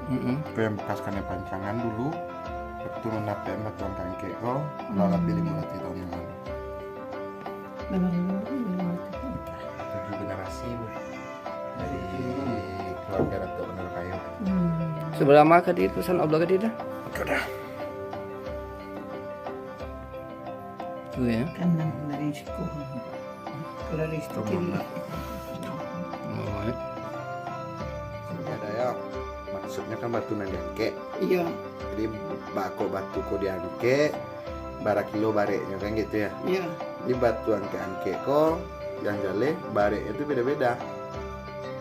Kau yang bekaskannya pancangan dulu, betul mendapat batuan kangkek kau, lalat pilih mulai tahun yang lalu. Tujuh generasi Bu, dari keluarga Datuk Benar Kayu. Sebelah mana ka di tulisan Allah ka di dah? Sudah. Tu ya. Kanan dari siku. Kalau dari situ kiri. Oh, Ini ada ya, maksudnya kan batu nang diangke. Iya. Jadi batu ko diangke, bara kilo bareknya kan gitu ya. Iya. Di batu angke ko yang jale barek itu beda-beda.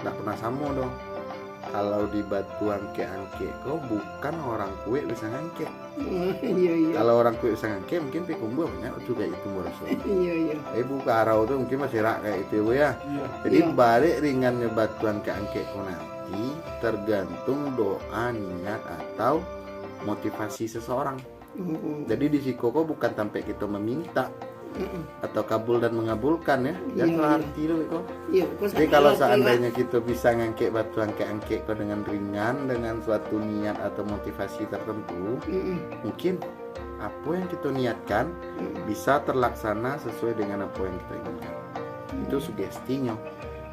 Nggak pernah sama dong. Kalau di batu angke ko bukan orang kue bisa ngangke. Iya iya. Kalau orang kue bisa ngangke mungkin pikumbu punya juga itu murah. Iya iya. Bu karau tuh mungkin masih rak kayak itu Bu ya. Jadi Iya. balik ringannya batuan ke angkeko nanti tergantung doa, niat atau motivasi seseorang. Jadi di sikoko bukan sampai kita meminta atau kabul dan mengabulkan ya. Jangan Iya, salah iya. arti loh kok. Iya. Jadi kalau seandainya kita bisa ngangkek batuan ke angkeko dengan ringan dengan suatu niat atau motivasi tertentu, mungkin apa yang kita niatkan bisa terlaksana sesuai dengan apa yang kita inginkan. Itu sugestinya.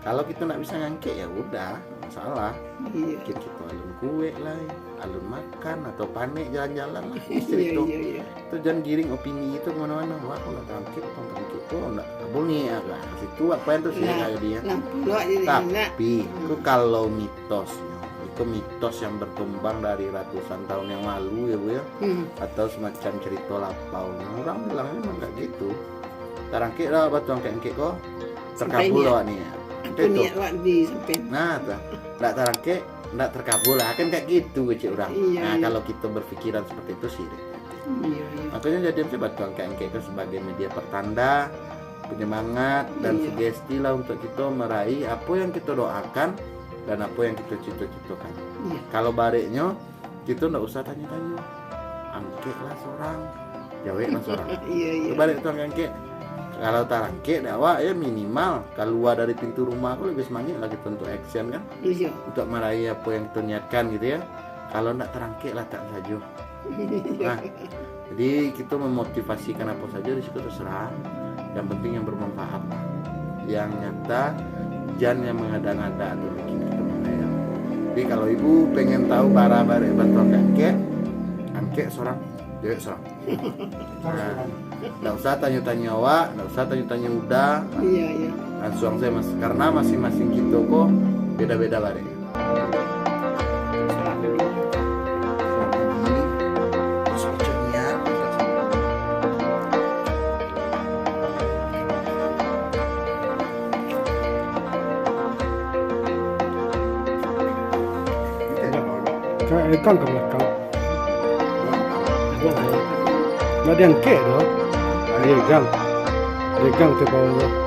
Kalau kita nggak bisa ngangkek ya udah masalah. Iya. Mungkin kita alun kue lah, alun makan atau panik jalan-jalan lah. Iya Istri itu. iya iya. Itu jangan giring opini itu kemana-mana. Wah kalau nggak ngangkek, kok nggak kabul nih ya. Nah, situ apa yang tuh sih Nah, kayak dia. Nah, pula jadi enak. Tapi itu kalau mitosnya itu mitos yang berkembang dari ratusan tahun yang lalu ya Bu ya, atau semacam cerita lapau. Orang bilangnya memang kayak gitu. Tarangkek lah batu angkek kok terkabul lah nih ya. Aku niat wak di sampai. Nah, nggak tarangkek, nggak terkabul lah kan kayak gitu kecil orang. Iya, Nah iya. kalau kita berpikiran seperti itu sih. Iya iya. Makanya jadian sih batu angkek itu sebagai media pertanda, penyemangat dan Iya. sugesti lah untuk kita meraih apa yang kita doakan dan apa yang kita cita-citakan. Iya. Kalau bareknya kita nggak usah tanya-tanya, angkek lah seorang, jawek lah seorang. Iya iya. Itu balik tuh angkek. Kalau tak angkek dakwah ya minimal keluar dari pintu rumah aku lebih semangat lagi untuk action kan, Iya. untuk meraih apa yang kita niatkan gitu ya. Kalau nggak terangkek lah tak saja. Nah, jadi kita memotivasikan apa saja di situ terserah. Yang penting yang bermanfaat, yang nyata, jangan yang mengada-ngada atau bikin kita menayang. Jadi kalau ibu pengen tahu bara-bara batuan angkek seorang, dewek seorang. Nah, nggak usah tanya-tanya awak, nggak usah tanya-tanya udah, Iya iya. langsung saya mas, karena masing-masing kita kok beda-beda bare. Kang ke belakang. Nggak ada yang ke dong. Regang. Regang ke bawah.